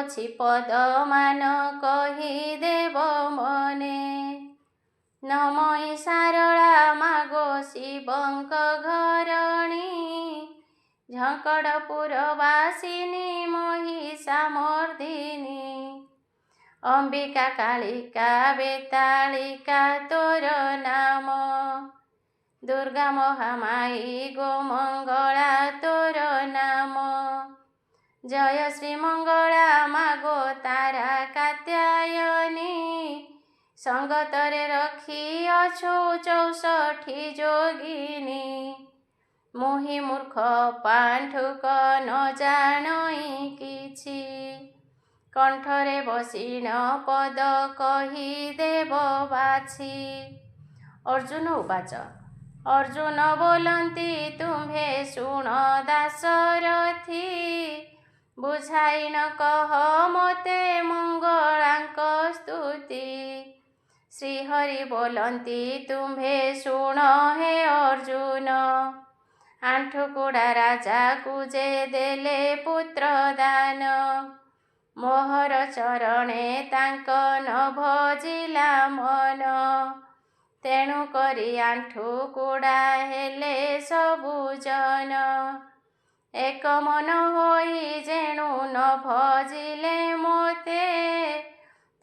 ଅଛି ପଦମାନ କହିଦେବ ମନେ। ନମଇ ସାରଳା ମାଗୋ ଶିବଙ୍କ ଘରଣୀ, ଝଙ୍କଡ଼ପୁରବାସିନୀ ମହିଷାମର୍ଦିନୀ। ଅମ୍ବିକା କାଳିକା ବେତାଳିକା ତୋର ନାମ, ଦୁର୍ଗା ମହାମାଇ ଗୋମଙ୍ଗଳା ତୋର ନାମ। ଜୟ ଶ୍ରୀମଙ୍ଗଳା ମାଗୋ ତାରା କାତ୍ୟାୟନୀ, ସଙ୍ଗତରେ ରଖିଅଛୁ 64 ଯୋଗିନୀ। ମୁହିଁ ମୂର୍ଖ ପାଣ୍ଠୁକ ନ ଜାଣଇ କିଛି, କଣ୍ଠରେ ବସିଣ ପଦ କହିଦେବ ବାଛି। ଅର୍ଜୁନ ଉବାଚ ଅର୍ଜୁନ ବୋଲନ୍ତି ତୁମ୍ଭେ ଶୁଣ ଦାଶରଥୀ, ବୁଝାଇନ କହ ମୋତେ ମଙ୍ଗଳାଙ୍କ ସ୍ତୁତି। ଶ୍ରୀହରି ବୋଲନ୍ତି ତୁମ୍ଭେ ଶୁଣ ହେ ଅର୍ଜୁନ, ଆଣ୍ଠୁକୁଡ଼ା ରାଜାକୁ ଯେ ଦେଲେ ପୁତ୍ର ଦାନ। ମୋହର ଚରଣେ ତାଙ୍କ ନ ଭଜିଲା ମନ, ତେଣୁ କରି ଆଣ୍ଠୁକୁଡ଼ା ହେଲେ ସବୁ ଜନ। ଏକ ମନ ହୋଇ ଯେଣୁ ନ ଭଜିଲେ ମୋତେ,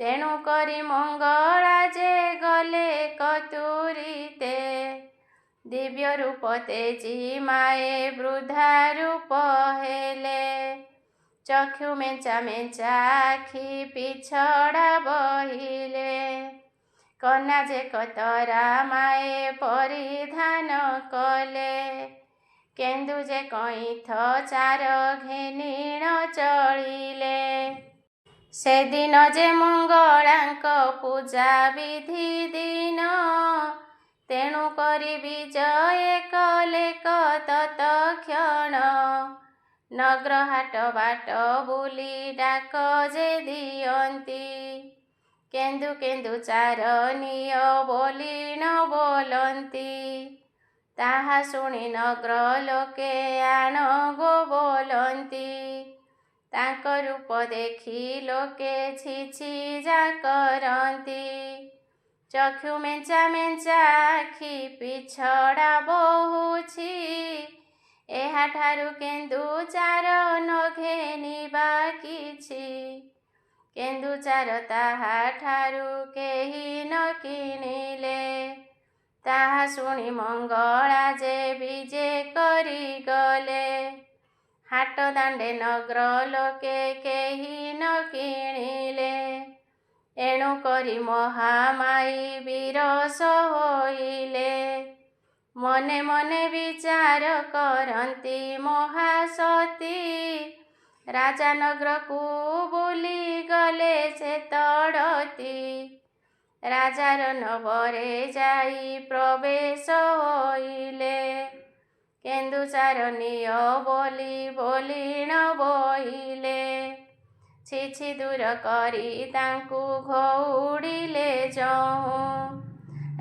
ତେଣୁ କରି ମଙ୍ଗଳା ଯେ ଗଲେ କତୁରିତେ। ଦିବ୍ୟ ରୂପ ତେଜି ମାଏ ବୃଦ୍ଧା ରୂପ ହେଲେ, ଚକ୍ଷୁ ମେଞ୍ଚା ମେଞ୍ଚା ଆଖି ପିଛଡ଼ା ବହିଲେ। କନ୍ୟା ଯେ କତରା ମାଏ ପରିଧାନ କଲେ, କେନ୍ଦୁ ଯେ କଇଁଥ ଚାର ଘେନିଣ ଚଳିଲେ। ସେଦିନ ଯେ ମଙ୍ଗଳାଙ୍କ ପୂଜା ବିଧି ଦିନ, ତେଣୁ କରି ବିଜୟ କଲେ ତତକ୍ଷଣ। ନଗ୍ର ହାଟ ବାଟ ବୁଲି ଡାକ ଯେ ଦିଅନ୍ତି, କେନ୍ଦୁ କେନ୍ଦୁ ଚାର ନିଅ ବୋଲିଣ ବୋଲନ୍ତି। ତାହା ଶୁଣି ନଗ୍ର ଲୋକେ ଆଣ ଗୋ ବୋଲନ୍ତି, ତାଙ୍କ ରୂପ ଦେଖି ଲୋକେ ଛି ଛି ଯା କରନ୍ତି। ଚକ୍ଷୁ ମେଞ୍ଚା ମେଞ୍ଚା ଆଖି ପିଛଡ଼ା ବହୁଛି, ଏହାଠାରୁ କେନ୍ଦୁ ଚାର ନ ଘେନିବା କିଛି। କେନ୍ଦୁ ଚାର ତାହାଠାରୁ କେହି ନ କିଣିଲେ, ତାହା ଶୁଣି ମଙ୍ଗଳା ଯେ ବିଜେ କରିଗଲେ। ହାଟ ଦାଣ୍ଡେ ନଗ୍ର ଲୋକେ କେହି ନ କିଣିଲେ, ଏଣୁ କରି ମହାମାଇ ବିରସ ହୋଇଲେ। ମନେ ମନେ ବିଚାର କରନ୍ତି ମହାସତୀ, ରାଜାନଗ୍ରକୁ ବୁଲି ଗଲେ ସେ ତଡ଼ତି। ରାଜାର ନବରେ ଯାଇ ପ୍ରବେଶ ହୋଇଲେ, କେନ୍ଦୁ ଚାର ନିଅ ବୋଲି ବୋଲିଣ ବୋଇଲେ। ଛି ଛି ଦୂର କରି ତାଙ୍କୁ ଘଉଡ଼ିଲେ ଯହୁଁ,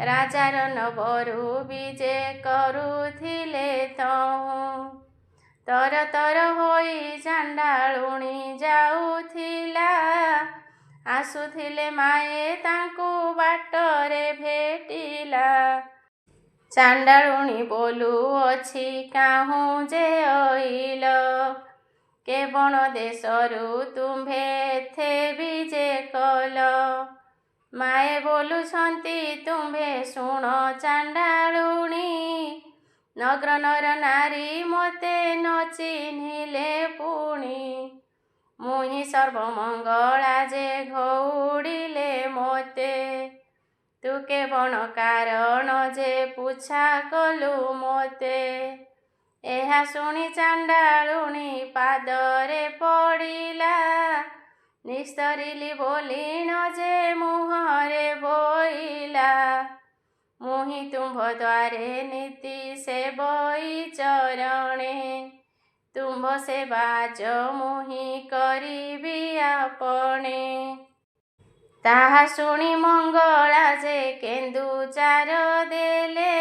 ରାଜାର ନବରୁ ବିଜେ କରୁଥିଲେ ତହୁଁ। ତର ତର ହୋଇ ଚାଣ୍ଡାଳୁଣୀ ଯାଉଥିଲା, ଆସୁଥିଲେ ମାଏ ତାଙ୍କୁ ବାଟରେ ଭେଟିଲା। ଚାଣ୍ଡାଳୁଣୀ ବୋଲୁଅଛି କାହୁଁ ଯେ ଅଇଲ, କେ ବଣ ଦେଶରୁ ତୁମ୍ଭେ ଏଥେ ବିଜେ କଲ। ମାଏ ବୋଲୁଛନ୍ତି ତୁମ୍ଭେ ଶୁଣ ଚାଣ୍ଡାଳୁଣୀ, ନଗ୍ର ନର ନାରୀ ମୋତେ ନ ଚିହ୍ନିଲେ ପୁଣି। ମୁହିଁ ସର୍ବମଙ୍ଗଳା ଯେ ଘଉଡ଼ିଲେ ମୋତେ, ତୁ କେ ବଣ କାରଣ ଯେ ପୁଛା କଲୁ ମୋତେ। ଏହା ଶୁଣି ଚାଣ୍ଡାଳୁଣୀ ପାଦରେ ପଡ଼ିଲା, ନିସ୍ତରିଲି ବୋଲିଣ ଯେ ମୁହଁରେ ବୋଇଲା। ମୁହିଁ ତୁମ୍ଭ ଦ୍ୱାରେ ନୀତି ସେବଇ ଚରଣେ, ତୁମ୍ଭ ସେବା ଆଜ ମୁହିଁ କରିବି ଆପଣେ। ତାହା ଶୁଣି ମଙ୍ଗଳା ଯେ କେନ୍ଦୁ ଚାର ଦେଲେ,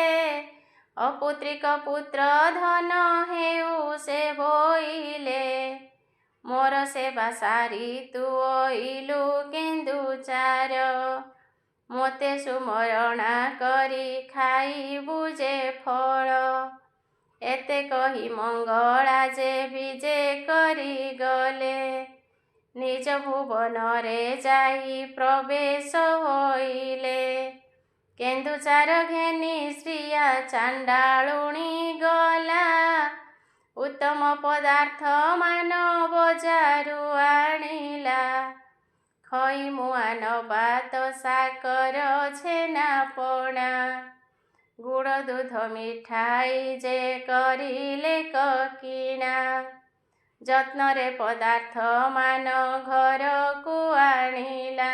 ଅପୁତ୍ରିକ ପୁତ୍ର ଧନ ହେଉ ସେ ବୋଇଲେ। ମୋର ସେବା ସାରି ତୁ ଅଇଲୁ କେନ୍ଦୁଚାର। ମୋତେ ସୁମରଣା କରି ଖାଇବୁ ଯେ ଫଳ। ଏତେ କହି ମଙ୍ଗଳା ଯେ ବିଜେ କରିଗଲେ। ନିଜ ଭୁବନରେ ଯାଇ ପ୍ରବେଶ ହୋଇଲେ। କେନ୍ଦୁଚାର ଘେନି ଶ୍ରିୟା ଚାଣ୍ଡାଳୁଣୀ ଗଲା। ଉତ୍ତମ ପଦାର୍ଥ ମାନ ବଜାରୁ ଆଣିଲା। ଖଇ ମୁଆଁ ନବାତ ସାକର ଛେନା ପଣା। ଗୁଡ଼ ଦୁଧ ମିଠାଇ ଯେ କରିଲେ କିଣା। ଯତ୍ନରେ ପଦାର୍ଥ ମାନ ଘରକୁ ଆଣିଲା।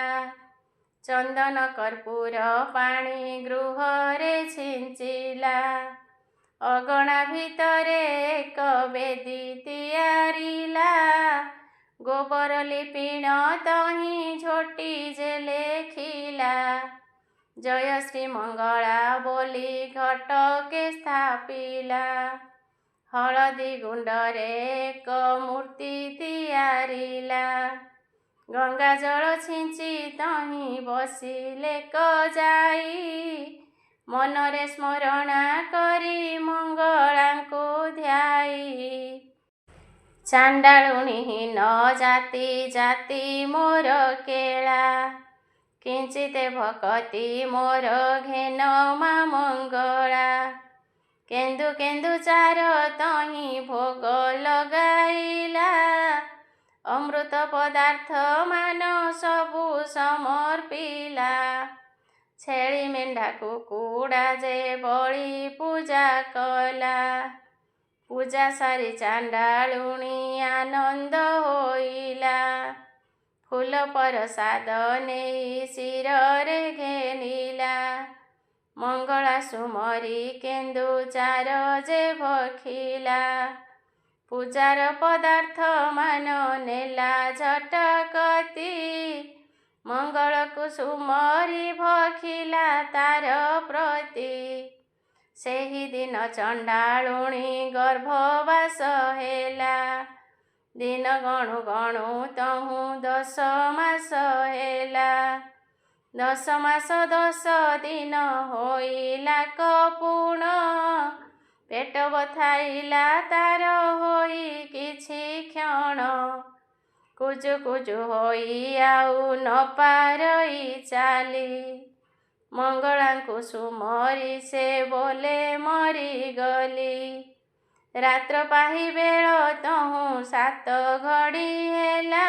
ଚନ୍ଦନ କର୍ପୂର ପାଣି ଗୃହରେ ଛିଞ୍ଚିଲା। ଅଗଣା ଭିତରେ ଏକ ବେଦୀ ତିଆରିଲା। ଗୋବର ଲିପିଣ ତହିଁ ଝୋଟି ଯେ ଲେଖିଲା। ଜୟ ଶ୍ରୀ ମଙ୍ଗଳା ବୋଲି ଘଟକେ ସ୍ଥାପିଲା। ହଳଦୀ ଗୁଣ୍ଡରେ ଏକ ମୂର୍ତ୍ତି ତିଆରିଲା। ଗଙ୍ଗା ଜଳ ଛିଞ୍ଚି ତହିଁ ବସିଲେ ଯାଇ। ମନରେ ସ୍ମରଣା କରି ମଙ୍ଗଳାଙ୍କୁ ଧ୍ୟାଇ। ଚାଣ୍ଡାଳୁଣୀ ହୀନ ଜାତି ଜାତି ମୋର କେଳା। କିଞ୍ଚିତ ଭକତି ମୋର ଘେନ ମା ମଙ୍ଗଳା। କେନ୍ଦୁ କେନ୍ଦୁଚାର ତହିଁ ଭୋଗ ଲଗାଇଲା। ଅମୃତ ପଦାର୍ଥ ମାନ ସବୁ ସମର୍ପିଲା। ଛେଳି ମେଣ୍ଢା କୁକୁଡ଼ା ଯେ ବଳି ପୂଜା କଲା। ପୂଜା ସାରି ଚାଣ୍ଡାଳୁଣୀ ଆନନ୍ଦ ହୋଇଲା। ଫୁଲ ପ୍ରସାଦ ନେଇ ଶିରରେ ଘେନିଲା। ମଙ୍ଗଳା ସୁମରି କେନ୍ଦୁଚାର ଯେ ଭଖିଲା। ପୂଜାର ପଦାର୍ଥ ମାନ ନେଲା ଝଟକତି। ମଙ୍ଗଳକୁ ସୁମରି ଭଖିଲା ତାର ପ୍ରତି। ସେହିଦିନ ଚଣ୍ଡାଳୁଣୀ ଗର୍ଭବାସ ହେଲା। ଦିନ ଗଣୁ ଗଣୁ ତହୁଁ 10 ମାସ ହେଲା। 10 ମାସ 10 ଦିନ ହୋଇଲା କପୁଣ। ପେଟ ବଥାଇଲା ତାର ହୋଇ କିଛି କ୍ଷଣ। କୁଜୁ କୁଜୁ ହୋଇ ଆଉ ନ ପାରଇ ଚାଲି। ମଙ୍ଗଳାଙ୍କୁ ସୁମରି ସେ ବୋଲେ ମରିଗଲି। ରାତ୍ର ପାହିବେଳ ତହୁଁ 7 ଘଡ଼ି ହେଲା।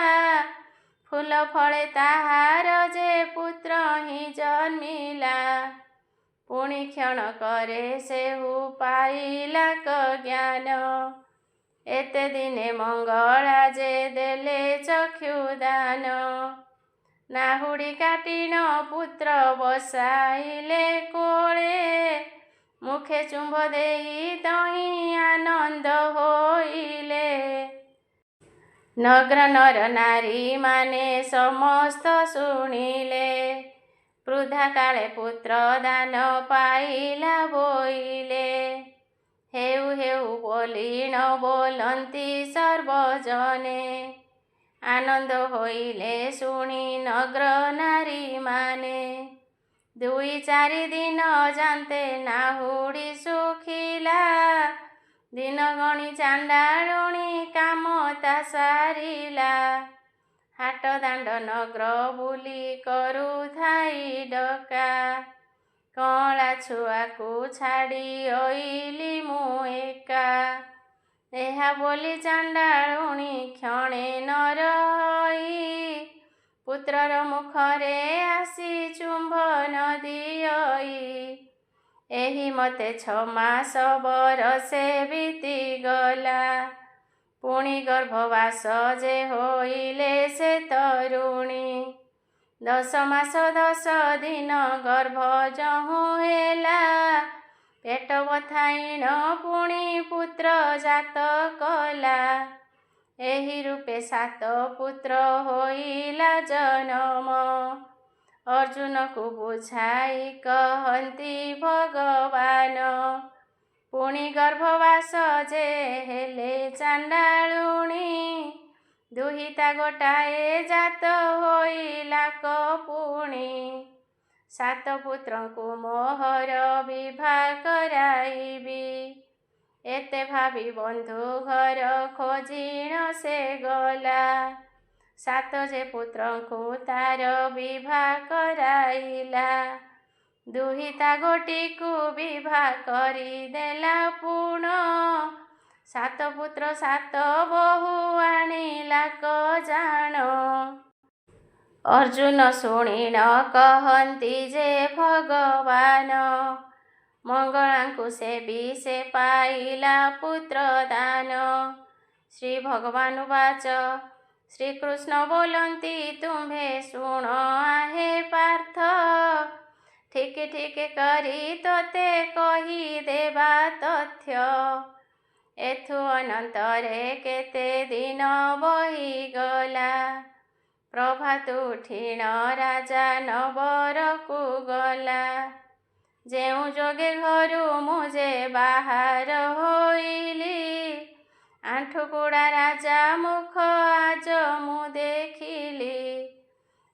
ଫୁଲ ଫଳେ ତାହାର ଯେ ପୁତ୍ର ହିଁ ଜନ୍ମିଲା। ପୁଣି କ୍ଷଣକରେ ସେହୁ ପାଇଲା ଜ୍ଞାନ। ଏତେ ଦିନେ ମଙ୍ଗଳା ଯେ ଦେଲେ ଚକ୍ଷୁଦାନ। ନାହୁଡ଼ି କାଟିଣ ପୁତ୍ର ବସାଇଲେ କୋଳେ। ମୁଖେ ଚୁମ୍ବ ଦେଇ ତହିଁ ଆନନ୍ଦ ହୋଇଲେ। ନଗ୍ର ନର ନାରୀ ମାନେ ସମସ୍ତ ଶୁଣିଲେ। ବୃଦ୍ଧା କାଳେ ପୁତ୍ର ଦାନ ପାଇଲା ବୋଇଲେ। ହେଉ ହେଉ ବୋଲିଣ ବୋଲନ୍ତି ସର୍ବଜନେ। ଆନନ୍ଦ ହୋଇଲେ ଶୁଣି ନଗ୍ର ନାରୀ ମାନେ। 2-4 ଦିନ ଯାନ୍ତେ ନାହୁଡ଼ି ଶୁଖିଲା। ଦିନ ଗଣି ଚାଣ୍ଡାଳୁଣୀ କାମ ତା ସାରିଲା। ହାଟ ଦାଣ୍ଡ ନଗ୍ର ବୁଲି କରୁଥାଇ ଡକା। କଅଁଳା ଛୁଆକୁ ଛାଡ଼ି ଅଇଲି ମୁଁ ଏକା। ଏହା ବୋଲି ଚାଣ୍ଡାଳୁଣୀ କ୍ଷଣେ ନ ରହି। ପୁତ୍ରର ମୁଖରେ ଆସି ଚୁମ୍ବନ ଦିଅଇ। ଏହି ମତେ 6 ମାସ ବରଷେ ବିତିଗଲା। ପୁଣି ଗର୍ଭବାସ ଯେ ହୋଇଲେ ସେ ତରୁଣୀ। 10 ମାସ 10 ଦିନ ଗର୍ଭ ଯହୁଁ ହେଲା। ପେଟ ବଥାଇଣ ପୁଣି ପୁତ୍ର ଜାତ କଲା। ଏହି ରୂପେ 7 ପୁତ୍ର ହୋଇଲା ଜନମ। ଅର୍ଜୁନକୁ ବୁଝାଇ କହନ୍ତି ଭଗବାନ। ପୁଣି ଗର୍ଭବାସ ଯେ ହେଲେ ଚାଣ୍ଡାଳୁଣୀ। ଦୁହିତା ଗୋଟାଏ ଜାତ ହୋଇଲା କପୁଣି। 7 ପୁତ୍ରଙ୍କୁ ମୋହର ବିଭା କରାଇବି। ଏତେ ଭାବି ବନ୍ଧୁ ଘର ଖୋଜିଣ ସେ ଗଲା। 7 ଯେ ପୁତ୍ରଙ୍କୁ ତାର ବିଭା କରାଇଲା। ଦୁହିତା ଗୋଟିକୁ ବିଭା କରିଦେଲା ପୁଣ। 7 ପୁତ୍ର 7 ବୋହୂ ଆଣିଲା କଜାଣ। ଅର୍ଜୁନ ଶୁଣିଣ କହନ୍ତି ଯେ ଭଗବାନ। ମଙ୍ଗଳାଙ୍କୁ ସେବି ସେ ପାଇଲା ପୁତ୍ର ଦାନ। ଶ୍ରୀ ଭଗବାନ ବାଚ ଶ୍ରୀକୃଷ୍ଣ ବୋଲନ୍ତି ତୁମ୍ଭେ ଶୁଣ ଆହେ ପାର୍ଥ। ଠିକ୍ ଠିକ୍ କରି ତୋତେ କହିଦେବା ତଥ୍ୟ। ଏଥୁ ଅନନ୍ତରେ କେତେ ଦିନ ବହିଗଲା। ପ୍ରଭାତ ଉଠିଣ ରାଜା ନବରକୁ ଗଲା। ଯେଉଁ ଯୋଗେ ଘରୁ ମୁଁ ଯେ ବାହାର ହୋଇଲି। ଆଣ୍ଠୁକୁଡ଼ା ରାଜା ମୁଖ ଆଜ ମୁଁ ଦେଖିଲି।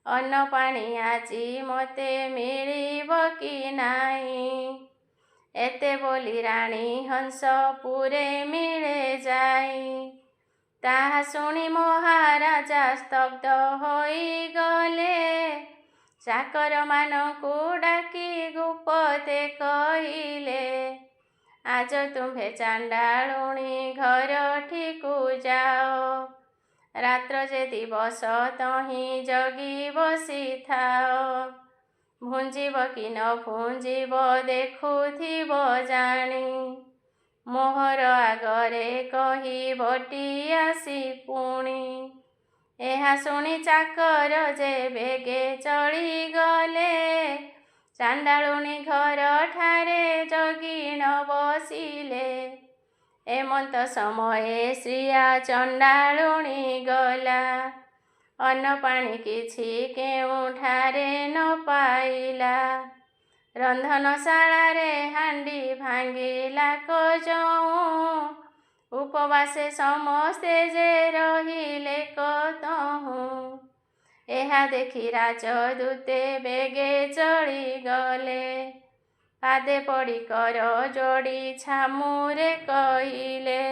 ଅନ୍ନ ପାଣି ଆଜି ମୋତେ ମିଳିବ କି ନାହିଁ। ଏତେ ବୋଲି ରାଣୀ ହଂସପୁରେ ମିଳେ ଯାଇ। ତାହା ଶୁଣି ମହାରାଜା ସ୍ତବ୍ଧ ହୋଇଗଲେ। ଚାକରମାନଙ୍କୁ ଡାକି ଗୁପତେ କହିଲେ। ଆଜ ତୁମ୍ଭେ ଚାଣ୍ଡାଳୁଣୀ ଘରଠିକୁ ଯାଅ। ରାତ୍ର ଯେ ଦିବସ ତହିଁ ଜଗି ବସିଥାଅ। ଭୁଞ୍ଜିବ କି ନ ଭୁଞ୍ଜିବ ଦେଖୁଥିବ ଜାଣି। ମୋହର ଆଗରେ କହିବଟି ଆସି ପୁଣି। ଏହା ଶୁଣି ଚାକର ଯେ ବେଗେ ଚଳିଗଲେ। ଚାଣ୍ଡାଳୁଣୀ ଘରଠାରେ ଜଗିଣ ବସିଲେ। ଏମନ୍ତ ସମୟେ ଶ୍ରିୟା ଚଣ୍ଡାଳୁଣୀ ଗଲା। ଅନ୍ନ ପାଣି କିଛି କେଉଁଠାରେ ନ ପାଇଲା। ରନ୍ଧନଶାଳାରେ ହାଣ୍ଡି ଭାଙ୍ଗିଲା କଜଉଁ। ଉପବାସେ ସମସ୍ତେ ଯେ ରହିଲେ କତହୁଁ। ଏହା ଦେଖି ରାଜଦୂତେ ବେଗେ ଚଳିଗଲେ। ପାଦେ ପଡ଼ି କର ଯୋଡ଼ି ଛାମୁରେ କହିଲେ।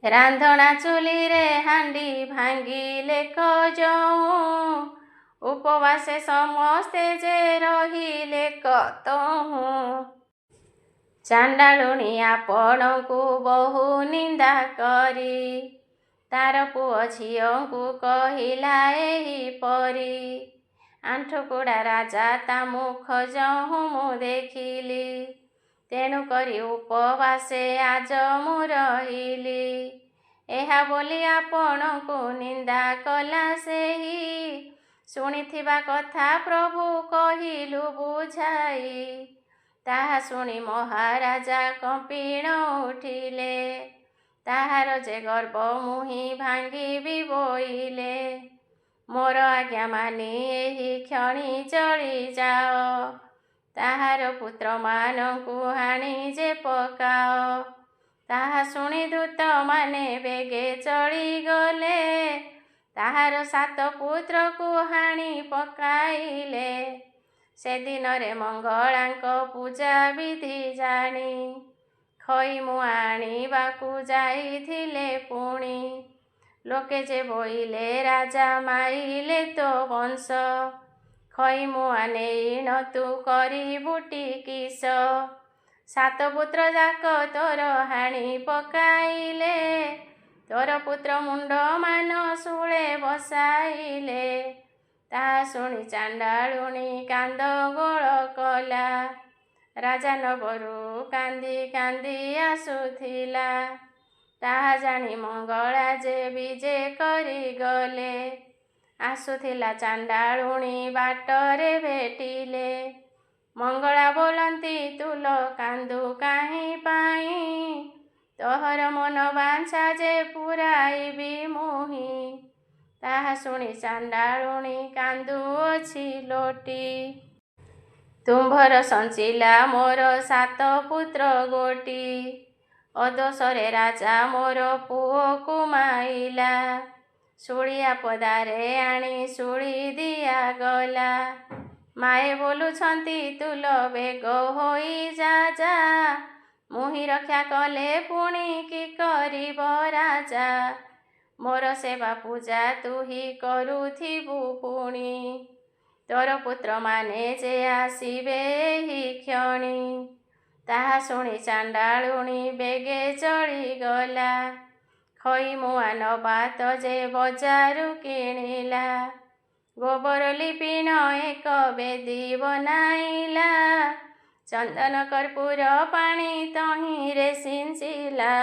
ରାନ୍ଧଣା ଚୁଲିରେ ହାଣ୍ଡି ଭାଙ୍ଗିଲେ କଜଉଁ। ଉପବାସେ ସମସ୍ତେ ଯେ ରହିଲେ କତହୁଁ। ଚାଣ୍ଡାଳୁଣୀ ଆପଣଙ୍କୁ ବହୁ ନିନ୍ଦା କରି। ତାର ପୁଅ ଝିଅଙ୍କୁ କହିଲା ଏହିପରି। ଆଣ୍ଠୁକୁଡ଼ା ରାଜା ତା ମୁଖ ଯହୁଁ ମୁଁ ଦେଖିଲି। ତେଣୁ କରି ଉପବାସେ ଆଜ ମୁଁ ରହିଲି। ଏହା ବୋଲି ଆପଣଙ୍କୁ ନିନ୍ଦା କଲା ସେହି। ଶୁଣିଥିବା କଥା ପ୍ରଭୁ କହିଲୁ ବୁଝାଇ। ତାହା ଶୁଣି ମହାରାଜା କମ୍ପିଣ ଉଠିଲେ। ତାହାର ଯେ ଗର୍ବ ମୁହିଁ ଭାଙ୍ଗିବି ବୋଇଲେ। ମୋର ଆଜ୍ଞା ମାନି ଏହି କ୍ଷଣି ଚଳିଯାଅ। ତାହାର ପୁତ୍ରମାନଙ୍କୁ ହାଣି ଯେ ପକାଅ। ତାହା ଶୁଣି ଦୂତମାନେ ବେଗେ ଚଳିଗଲେ। ତାହାର 7 ପୁତ୍ରକୁ ହାଣି ପକାଇଲେ। ସେଦିନରେ ମଙ୍ଗଳାଙ୍କ ପୂଜା ବିଧି ଜାଣି। ଖଇମୁ ଆଣିବାକୁ ଯାଇଥିଲେ ପୁଣି। ଲୋକେ ଯେ ବୋଇଲେ ରାଜା ମାଇଲେ ତୋ ବଂଶ। ଖଇମୁଆ ନେଇଣ ତୁ କରିବୁଟି କିସ। 7 ପୁତ୍ର ଯାକ ତୋର ହାଣି ପକାଇଲେ। ତୋର ପୁତ୍ର ମୁଣ୍ଡ ମାନ ଶୂଳେ ବସାଇଲେ। ତାହା ଶୁଣି ଚାଣ୍ଡାଳୁଣୀ କାନ୍ଦ ଗୋଳ କଲା। ରାଜା ନବରୁ କାନ୍ଦି କାନ୍ଦି ଆସୁଥିଲା। ତାହା ଜାଣି ମଙ୍ଗଳା ଯେ ବିଜେ କରିଗଲେ। ଆସୁଥିଲା ଚାଣ୍ଡାଳୁଣୀ ବାଟରେ ଭେଟିଲେ। ମଙ୍ଗଳା ବୋଲନ୍ତି ତୁଲ କାନ୍ଦୁ କାହିଁ ପାଇଁ। ତୋହର ମନ ବାଞ୍ଛା ଯେ ପୁରାଇବି ମୁହିଁ। ତାହା ଶୁଣି ଚାଣ୍ଡାଳୁଣୀ କାନ୍ଦୁଅଛି ଲୋଟି। ତୁମ୍ଭର ସଞ୍ଚିଲା ମୋର 7 ପୁତ୍ର ଗୋଟି। ଅଦୋଷରେ ରାଜା ମୋର ପୁଅକୁ ମାଇଲା। ଶୁଳିଆ ପଦାରେ ଆଣି ଶୁଳି ଦିଆଗଲା। ମାଏ ବୋଲୁଛନ୍ତି ତୁଲ ବେଗ ହୋଇ ଯା। ମୁହିଁ ରକ୍ଷା କଲେ ପୁଣି କି କରିବ ରାଜା। ମୋର ସେବା ପୂଜା ତୁହି କରୁଥିବୁ ପୁଣି। ତୋର ପୁତ୍ରମାନେ ଯେ ଆସିବେ ଏହି କ୍ଷଣି। ତାହା ଶୁଣି ଚାଣ୍ଡାଳୁଣୀ ବେଗେ ଚଳିଗଲା। ଖଇ ମୁଆଁ ନବାତ ଯେ ବଜାରୁ କିଣିଲା। ଗୋବର ଲିପିଣ ଏକ ବେଦୀ ବନାଇଲା। ଚନ୍ଦନ କର୍ପୂର ପାଣି ତହିଁରେ ସିଞ୍ଚିଲା।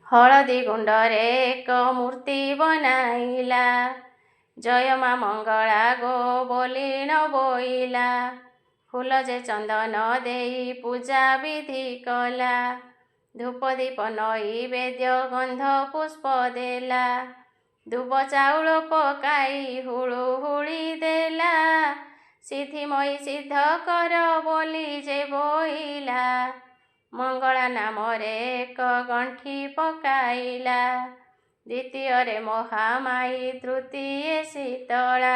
ହଳଦୀ ଗୁଣ୍ଡରେ ଏକ ମୂର୍ତ୍ତି ବନାଇଲା। ଜୟ ମା ମଙ୍ଗଳା ଗୋ ବୋଲିଣ ବୋଇଲା। ଫୁଲ ଯେ ଚନ୍ଦନ ଦେଇ ପୂଜା ବିଧି କଲା। ଧୂପ ଦୀପ ନୈବେଦ୍ୟ ଗନ୍ଧ ପୁଷ୍ପ ଦେଲା। ଦୁବ ଚାଉଳ ପକାଇ ହୁଳୁହୁଳି ଦେଲା। ସିଦ୍ଧିମୟୀ ସିଦ୍ଧ କର ବୋଲି ଯେ ବୋଇଲା। ମଙ୍ଗଳା ନାମରେ ଏକ ଗଣ୍ଠି ପକାଇଲା। ଦ୍ୱିତୀୟରେ ମହାମାୟୀ, ତୃତୀୟ ଶୀତଳା।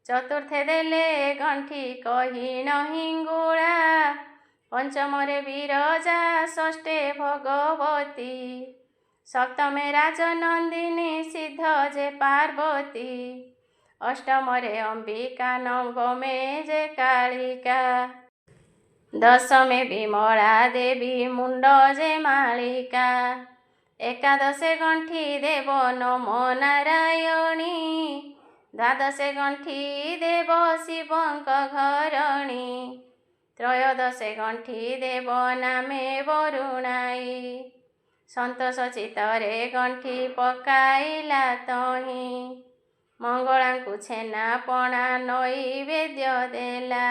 ଚତୁର୍ଥେ ଦେଲେ ଗଣ୍ଠି କହି ହିଙ୍ଗୁଳା। ପଞ୍ଚମରେ ବିରଜା, ଷଷ୍ଠେ ଭଗବତୀ। ସପ୍ତମେ ରାଜନନ୍ଦିନୀ, ସିଦ୍ଧ ଯେ ପାର୍ବତୀ। ଅଷ୍ଟମରେ ଅମ୍ବିକା, ନବମେ ଯେ କାଳିକା। ଦଶମେ ବିମଳା ଦେବୀ, ମୁଣ୍ଡ ଯେ ମାଳିକା। ଏକାଦଶେ ଗଣ୍ଠି ଦେବ ନମୋ ନାରାୟଣୀ। ଦ୍ୱାଦଶେ ଗଣ୍ଠି ଦେବ ଶିବଙ୍କ ଘରଣୀ। ତ୍ରୟୋଦଶେ ଗଣ୍ଠି ଦେବ ନାମେ ବରୁଣାଇ। ସନ୍ତୋଷ ଚିତ୍ତରେ ଗଣ୍ଠି ପକାଇଲା ତହିଁ। ମଙ୍ଗଳାଙ୍କୁ ଛେନା ପଣା ନୈବେଦ୍ୟ ଦେଲା।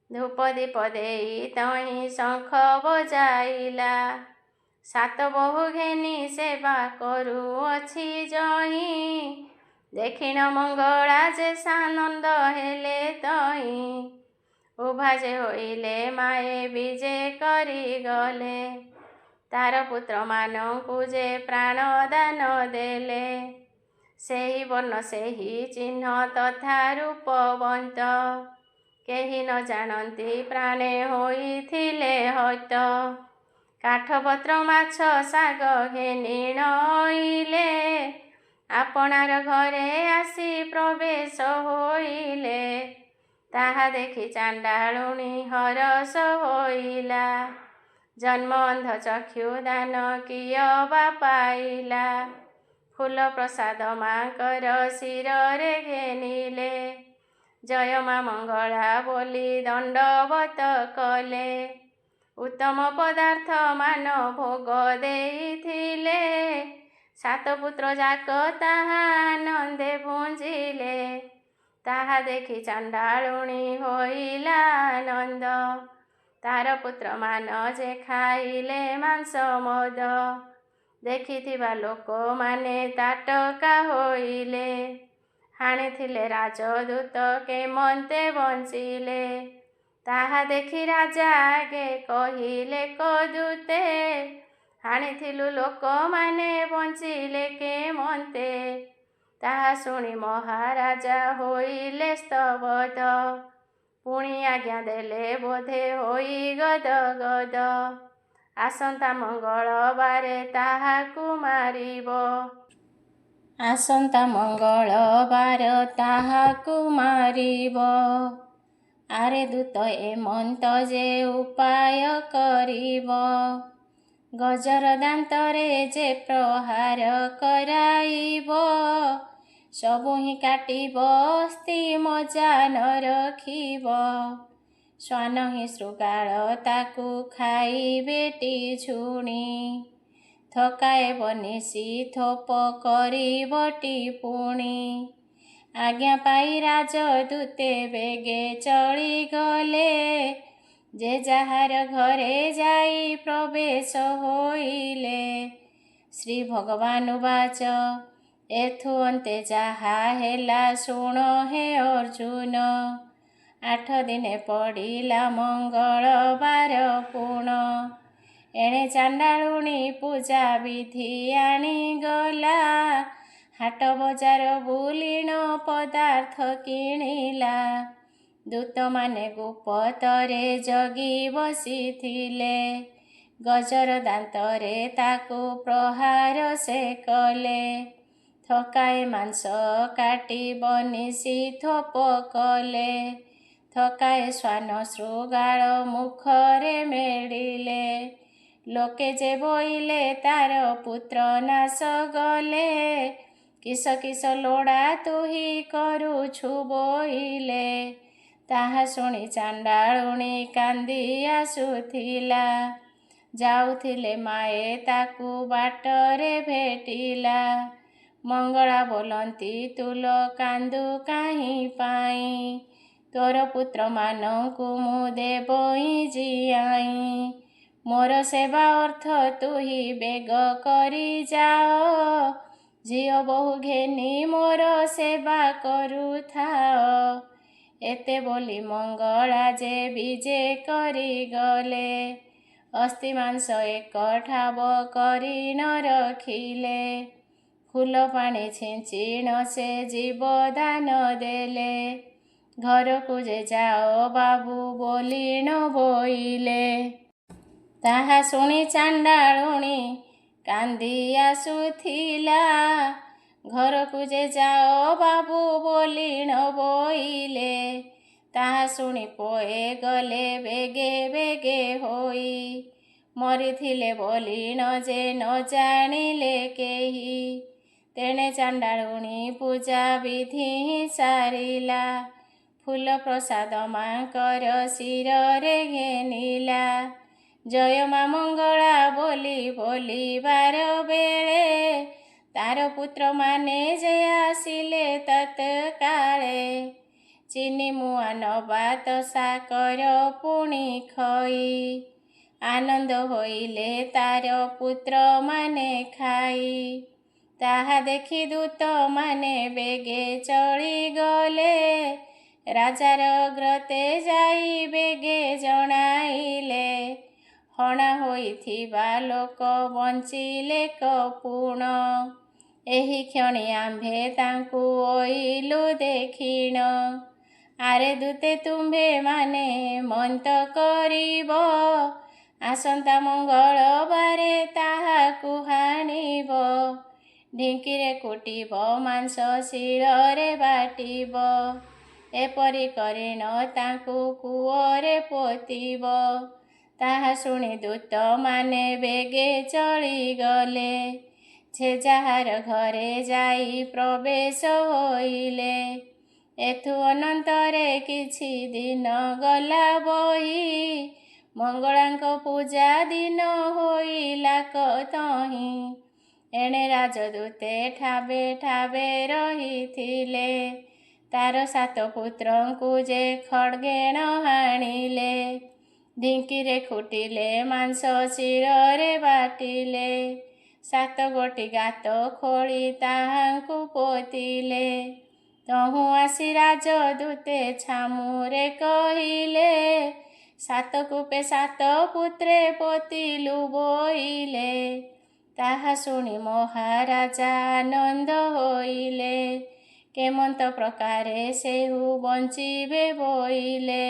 ଧୂପ ଦୀପ ଦେଇ ତହିଁ ଶଙ୍ଖ ବଜାଇଲା। ସାତ ବହୁ ଘେନି ସେବା କରୁଅଛି ଜହିଁ। ଦେଖିଣ ମଙ୍ଗଳା ଯେ ସାନନ୍ଦ ହେଲେ ତହିଁ। ଉଭା ଯେ ହୋଇଲେ ମାଏ ବିଜେ କରିଗଲେ। ତାର ପୁତ୍ରମାନଙ୍କୁ ଯେ ପ୍ରାଣ ଦାନ ଦେଲେ। ସେହି ବର୍ଣ୍ଣ ସେହି ଚିହ୍ନ ତଥା ରୂପବନ୍ତ। କେହି ନ ଜାଣନ୍ତି ପ୍ରାଣେ ହୋଇଥିଲେ ହତ। କାଠପତ୍ର ମାଛ ଶାଗ ଘେନି ନଇଲେ। ଆପଣାର ଘରେ ଆସି ପ୍ରବେଶ ହୋଇଲେ। ତାହା ଦେଖି ଚାଣ୍ଡାଳୁଣୀ ହରଷ ହୋଇଲା। ଜନ୍ମ ଅନ୍ଧ ଚକ୍ଷୁ ଦାନ କିଏ ବା ପାଇଲା। ଫୁଲ ପ୍ରସାଦ ମାଙ୍କର ଶିରରେ ଘେନିଲେ। ଜୟ ମା ମଙ୍ଗଳା ବୋଲି ଦଣ୍ଡବତ କଲେ। ଉତ୍ତମ ପଦାର୍ଥ ମାନ ଭୋଗ ଦେଇଥିଲେ। ସାତ ପୁତ୍ର ଯାକ ତାହା ଆନନ୍ଦେ ଭୁଞ୍ଜିଲେ। ତାହା ଦେଖି ଚାଣ୍ଡାଳୁଣୀ ହୋଇଲା ଆନନ୍ଦ। ତାର ପୁତ୍ରମାନ ଯେ ଖାଇଲେ ମାଂସ ମଦ। ଦେଖିଥିବା ଲୋକମାନେ ତାଟକା ହୋଇଲେ। ହାଣିଥିଲେ ରାଜଦୂତ କେମନ୍ତେ ବଞ୍ଚିଲେ। ତାହା ଦେଖି ରାଜା ଆଗେ କହିଲେ କଦୂତେ। ହାଣିଥିଲୁ ଲୋକମାନେ ବଞ୍ଚିଲେ କେମନ୍ତେ। ତାହା ଶୁଣି ମହାରାଜା ହୋଇଲେ ସ୍ତବଧ। ପୁଣି ଆଜ୍ଞା ଦେଲେ ବୋଧେ ହୋଇ ଗଦ ଗଦ। ଆସନ୍ତା ମଙ୍ଗଳବାରେ ତାହାକୁ ମାରିବ। ଆସନ୍ତା ମଙ୍ଗଳବାର ତାହାକୁ ମାରିବ। ଆରେ ଦୂତ ଏମନ୍ତ ଯେ ଉପାୟ କରିବ। ଗଜର ଦାନ୍ତରେ ଯେ ପ୍ରହାର କରାଇବ। ସବୁ ହିଁ କାଟିବ ଅସ୍ଥି ମଜା ନ ରଖିବ। ଶ୍ୱାନ ହିଁ ଶୃଗାଳ ତାକୁ ଖାଇବେଟି ଝୁଣି। ଥକାଏବ ନିଶି ଥୋପ କରିବଟି ପୁଣି। ଆଜ୍ଞା ପାଇ ରାଜଦୂତେ ବେଗେ ଚଳିଗଲେ। ଯେ ଯାହାର ଘରେ ଯାଇ ପ୍ରବେଶ ହୋଇଲେ। ଶ୍ରୀ ଭଗବାନ ବାଚ ଏଥୁ ଅନ୍ତେ ଯାହା ହେଲା ଶୁଣ ହେ ଅର୍ଜୁନ। 8 ଦିନେ ପଡ଼ିଲା ମଙ୍ଗଳବାର ପୁଣ। ଏଣେ ଚାଣ୍ଡାଳୁଣୀ ପୂଜା ବିଧି ଆଣିଗଲା। ହାଟ ବଜାର ବୁଲିଣ ପଦାର୍ଥ କିଣିଲା। ଦୂତମାନେ ଗୁପତରେ ଜଗି ବସିଥିଲେ। ଗଜର ଦାନ୍ତରେ ତାକୁ ପ୍ରହାର ସେ କଲେ। ଥକାଏ ମାଂସ କାଟି ବନିଶି ଥୋପ କଲେ। ଥକାଏ ଶ୍ୱାନ ଶୃଗାଳ ମୁଖରେ ମେଳିଲେ। ଲୋକେ ଯେ ବୋଇଲେ ତାର ପୁତ୍ର ନାଶ ଗଲେ। କିସ କିସ ଲୋଡ଼ା ତୁହି କରୁଛୁ ବୋଇଲେ। ତାହା ଶୁଣି ଚାଣ୍ଡାଳୁଣୀ କାନ୍ଦି ଆସୁଥିଲା। ଯାଉଥିଲେ ମାଏ ତାକୁ ବାଟରେ ଭେଟିଲା। ମଙ୍ଗଳା ବୋଲନ୍ତି ତୁଲ କାନ୍ଦୁ କାହିଁ ପାଇଁ। ତୋର ପୁତ୍ରମାନଙ୍କୁ ମୁଁ ଦେବଇଁ ଜିଆଇଁ। ମୋର ସେବା ଅର୍ଥ ତୁହି ବେଗ କରି ଯାଅ। ଝିଅ ବୋହୂ ଘେନି ମୋର ସେବା କରୁଥାଅ। ଏତେ ବୋଲି ମଙ୍ଗଳା ଯେ ବିଜେ କରିଗଲେ। ଅସ୍ଥି ମାଂସ ଏକ ଠାବ କରି ନ ରଖିଲେ। ଫୁଲ ପାଣି ଛିଞ୍ଚିଣ ସେ ଜୀବଦାନ ଦେଲେ। ଘରକୁ ଯେ ଯାଅ ବାବୁ ବୋଲିଣ ବୋଇଲେ। ତାହା ଶୁଣି ଚାଣ୍ଡାଳୁଣୀ କାନ୍ଦି ଆସୁଥିଲା। ଘରକୁ ଯେ ଯାଅ ବାବୁ ବୋଲିଣ ବୋଇଲେ। ତାହା ଶୁଣି ପୋଏ ଗଲେ ବେଗେ ବେଗେ ହୋଇ। ମରିଥିଲେ ବୋଲିଣ ଯେ ନ ଜାଣିଲେ କେହି। ତେଣେ ଚାଣ୍ଡାଳୁଣୀ ପୂଜା ବିଧି ସାରିଲା। ଫୁଲ ପ୍ରସାଦ ମାଙ୍କର ଶିରରେ ଘେନିଲା। ଜୟ ମା ମଙ୍ଗଳା ବୋଲି ବୋଲିବାର ବେଳେ। ତାର ପୁତ୍ରମାନେ ଯେ ଆସିଲେ ତତ୍କାଳେ। ଚିନି ମୁଆଁ ନବା ତ ସାକର ପୁଣି ଖଇ। ଆନନ୍ଦ ହୋଇଲେ ତାର ପୁତ୍ରମାନେ ଖାଇ। ତାହା ଦେଖି ଦୂତମାନେ ବେଗେ ଚଳିଗଲେ। ରାଜାର ଅଗ୍ରତେ ଯାଇ ବେଗେ ଜଣାଇଲେ। ହଣା ହୋଇଥିବା ଲୋକ ବଞ୍ଚିଲେ କପୁଣ। ଏହି କ୍ଷଣି ଆମ୍ଭେ ତାଙ୍କୁ ଓଇଲୁ ଦେଖିଣ। ଆରେ ଦୂତେ ତୁମ୍ଭେମାନେ ମନ୍ତ କରିବ। ଆସନ୍ତା ମଙ୍ଗଳବାରେ ତାହାକୁ ହାଣିବ। ଢିଙ୍କିରେ କୁଟିବ ମାଂସ ଶିଳରେ ବାଟିବ। ଏପରି କରିଣ ତାଙ୍କୁ କୂଅରେ ପୋତିବ। ତାହା ଶୁଣି ଦୂତମାନେ ବେଗେ ଚଳିଗଲେ। ସେ ଯାହାର ଘରେ ଯାଇ ପ୍ରବେଶ ହୋଇଲେ। ଏଥୁ ଅନନ୍ତରେ କିଛି ଦିନ ଗଲା ବହି। ମଙ୍ଗଳାଙ୍କ ପୂଜା ଦିନ ହୋଇଲା ତହିଁ। ଏଣେ ରାଜଦୂତେ ଠାବେ ଠାବେ ରହିଥିଲେ। ତାର 7 ପୁତ୍ରଙ୍କୁ ଯେ ଖଡ୍ଗେଣ ହାଣିଲେ। ଢିଙ୍କିରେ କୁଟିଲେ ମାଂସ ଶିଳରେ ବାଟିଲେ। 7 ଗୋଟି ଗାତ ଖୋଳି ତାହାଙ୍କୁ ପୋତିଲେ। ତହୁଁ ଆସି ରାଜଦୂତେ ଛାମୁରେ କହିଲେ। 7 କୂପେ 7 ପୁତ୍ରେ ପୋତିଲୁ ବୋଇଲେ। ତାହା ଶୁଣି ମହାରାଜା ଆନନ୍ଦ ହୋଇଲେ। କେମନ୍ତ ପ୍ରକାରେ ସେହୁ ବଞ୍ଚିବେ ବୋଇଲେ।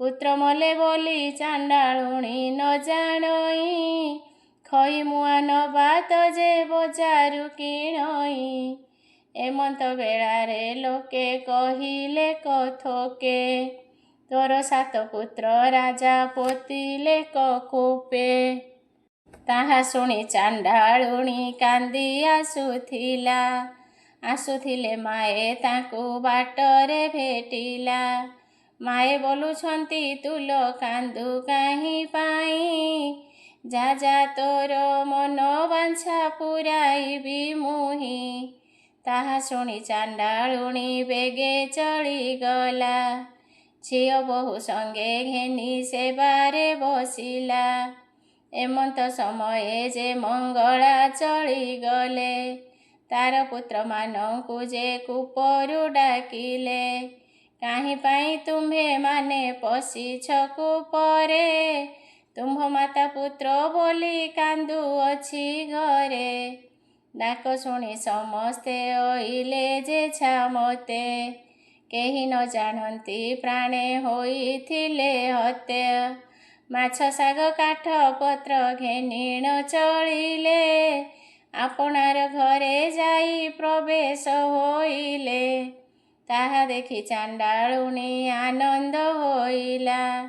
ପୁତ୍ର ମଲେ ବୋଲି ଚାଣ୍ଡାଳୁଣୀ ନ ଜାଣଇ। ଖଇ ମୁଆଁ ନବା ତ ଯେ ବଜାରୁ କିଣଇ। ଏମନ୍ତ ବେଳାରେ ଲୋକେ କହିଲେ କଥୋକେ। ତୋର 7 ପୁତ୍ର ରାଜା ପୋତିଲେ କୂପେ। ତାହା ଶୁଣି ଚାଣ୍ଡାଳୁଣୀ କାନ୍ଦି ଆସୁଥିଲା। ଆସୁଥିଲେ ମାଏ ତାଙ୍କୁ ବାଟରେ ଭେଟିଲା। ମାଏ ବୋଲୁଛନ୍ତି ତୁଲ କାନ୍ଦୁ କାହିଁ ପାଇଁ। ଯା ଯା ତୋର ମନ ବାଞ୍ଛା ପୁରାଇବି ମୁହିଁ। ତାହା ଶୁଣି ଚାଣ୍ଡାଳୁଣୀ ବେଗେ ଚଳିଗଲା। ଝିଅ ବୋହୂ ସଙ୍ଗେ ଘେନି ସେବାରେ ବସିଲା। ଏମନ୍ତ ସମୟେ ଯେ ମଙ୍ଗଳା ଚଳିଗଲେ। ତାର ପୁତ୍ରମାନଙ୍କୁ ଯେ କୂପରୁ ଡାକିଲେ। କାହିଁ ପାଇଁ ତୁମ୍ଭେମାନେ ପଶିଛ କୂପରେ। ତୁମ୍ଭ ମାତା ପୁତ୍ର ବୋଲି କାନ୍ଦୁଅଛି ଘରେ। ଡାକ ଶୁଣି ସମସ୍ତେ ଅଇଲେ ଯେଝା ମତେ। କେହି ନ ଜାଣନ୍ତି ପ୍ରାଣେ ହୋଇଥିଲେ ହତ୍ୟା। ମାଛ ଶାଗ କାଠ ପତ୍ର ଘେନିଣ ଚଳିଲେ, ଆପଣାର ଘରେ ଯାଇ ପ୍ରବେଶ ହୋଇଲେ। ତାହା ଦେଖି ଚାଣ୍ଡାଳୁଣୀ ଆନନ୍ଦ ହୋଇଲା,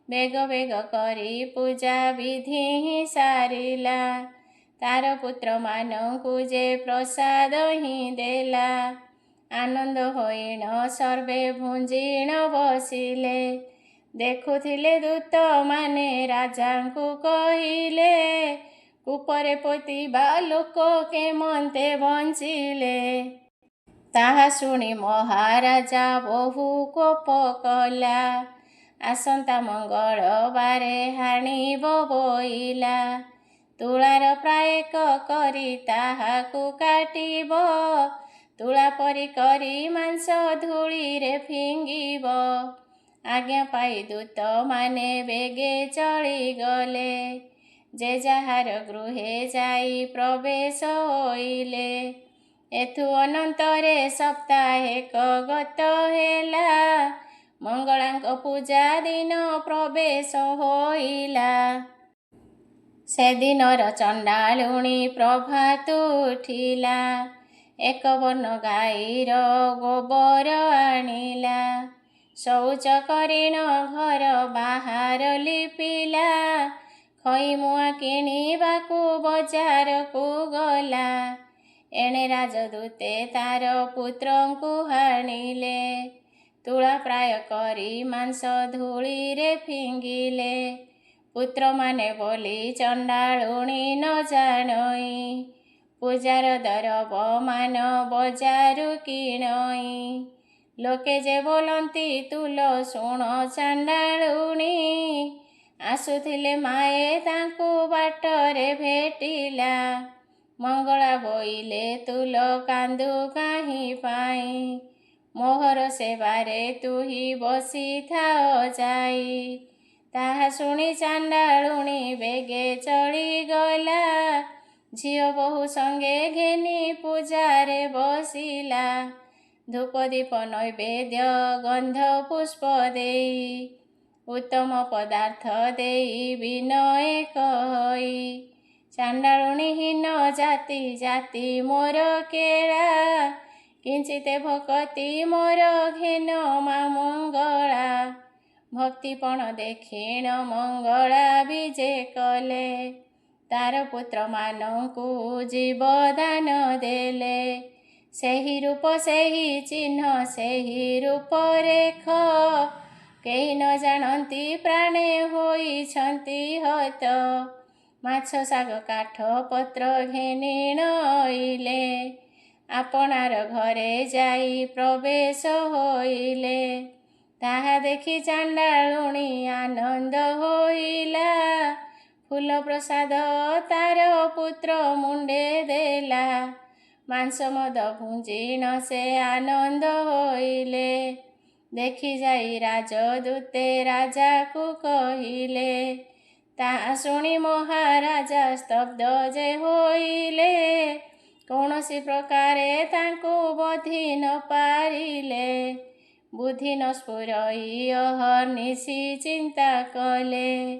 ବେଗ ବେଗ କରି ପୂଜା ବିଧି ହିଁ ସାରିଲା। ତାର ପୁତ୍ରମାନଙ୍କୁ ଯେ ପ୍ରସାଦ ହିଁ ଦେଲା, ଆନନ୍ଦ ହୋଇଣ ସର୍ବେ ଭୁଞ୍ଜିଣ ବସିଲେ। ଦେଖୁଥିଲେ ଦୂତମାନେ ରାଜାଙ୍କୁ କହିଲେ, କୂପରେ ପୋତିବା ଲୋକ କେମନ୍ତେ ବଞ୍ଚିଲେ। ତାହା ଶୁଣି ମହାରାଜା ବହୁ କୋପ କଲା, ଆସନ୍ତା ମଙ୍ଗଳବାରେ ହାଣିବ ବୋଇଲା। ତୁଳାର ପ୍ରାୟେକ କରି ତାହାକୁ କାଟିବ, ତୁଳା ପରି କରି ମାଂସ ଧୂଳିରେ ଫିଙ୍ଗିବ। ଆଜ୍ଞା ପାଇ ଦୂତମାନେ ବେଗେ ଚଳିଗଲେ, ଯେ ଯାହାର ଗୃହେ ଯାଇ ପ୍ରବେଶ ହୋଇଲେ। ଏଥୁ ଅନନ୍ତରେ ସପ୍ତାହେକ ଗତ ହେଲା, ମଙ୍ଗଳାଙ୍କ ପୂଜା ଦିନ ପ୍ରବେଶ ହୋଇଲା। ସେଦିନର ଚଣ୍ଡାଳୁଣୀ ପ୍ରଭାତୁ ଉଠିଲା, ଏକ ବର୍ଣ୍ଣ ଗାଈର ଗୋବର ଆଣିଲା। ଶୌଚ କରିଣ ଘର ବାହାର ଲିପିଲା, ଖଇମୁଆଁ କିଣିବାକୁ ବଜାରକୁ ଗଲା। ଏଣେ ରାଜଦୂତେ ତାର ପୁତ୍ରଙ୍କୁ ହାଣିଲେ, ତୁଳା ପ୍ରାୟ କରି ମାଂସ ଧୂଳିରେ ଫିଙ୍ଗିଲେ। ପୁତ୍ରମାନେ ବୋଲି ଚଣ୍ଡାଳୁଣୀ ନ ଜାଣଇ, ପୂଜାର ଦରବ ମାନ ବଜାରୁ କିଣଇ। ଲୋକେ ଯେ ବୋଲନ୍ତି ତୁଲ ଶୁଣ ଚାଣ୍ଡାଳୁଣୀ, ଆସୁଥିଲେ ମାଏ ତାଙ୍କୁ ବାଟରେ ଭେଟିଲା। ମଙ୍ଗଳା ବୋଇଲେ ତୁଲ କାନ୍ଦୁ କାହିଁ ପାଇଁ, ମୋହର ସେବାରେ ତୁହି ବସିଥାଅ ଯାଇ। ତାହା ଶୁଣି ଚାଣ୍ଡାଳୁଣୀ ବେଗେ ଚଳିଗଲା, ଝିଅ ବୋହୂ ସଙ୍ଗେ ଘେନି ପୂଜାରେ ବସିଲା। ଧୂପ ଦୀପ ନୈବେଦ୍ୟ ଗନ୍ଧ ପୁଷ୍ପ ଦେଇ, ଉତ୍ତମ ପଦାର୍ଥ ଦେଇ ବିନୟେ କହି। ଚାଣ୍ଡାଳୁଣୀ ହୀନ ଜାତି ଜାତି ମୋର କେଳା, କିଞ୍ଚିତେ ଭକତି ମୋର ଘେନ ମା ମଙ୍ଗଳା। ଭକ୍ତିପଣ ଦେଖିଣ ମଙ୍ଗଳା ବିଜେ କଲେ, ତାର ପୁତ୍ରମାନଙ୍କୁ ଜୀବଦାନ ଦେଲେ। ସେହି ରୂପ ସେହି ଚିହ୍ନ ସେହି ରୂପରେଖ, କେହି ନ ଜାଣନ୍ତି ପ୍ରାଣେ ହୋଇଛନ୍ତି ହତ। ମାଛ ଶାଗ କାଠ ପତ୍ର ଘେନିଣ ଅଇଲେ, ଆପଣାର ଘରେ ଯାଇ ପ୍ରବେଶ ହୋଇଲେ। ତାହା ଦେଖି ଚାଣ୍ଡାଳୁଣୀ ଆନନ୍ଦ ହୋଇଲା, ଫୁଲ ପ୍ରସାଦ ତାର ପୁତ୍ର ମୁଣ୍ଡେ ଦେଲା। ମାଂସ ମଦ ଭୁଞ୍ଜିଣ ସେ ଆନନ୍ଦ ହୋଇଲେ, ଦେଖି ଯାଇ ରାଜଦୂତେ ରାଜାକୁ କହିଲେ। ତାହା ଶୁଣି ମହାରାଜା ସ୍ତବ୍ଧ ଯେ ହୋଇଲେ, କୌଣସି ପ୍ରକାରେ ତାଙ୍କୁ ବଧି ନ ପାରିଲେ। ବୁଦ୍ଧି ନ ସ୍ଫୁରଇ ଅହର୍ନିଶି ଚିନ୍ତା କଲେ,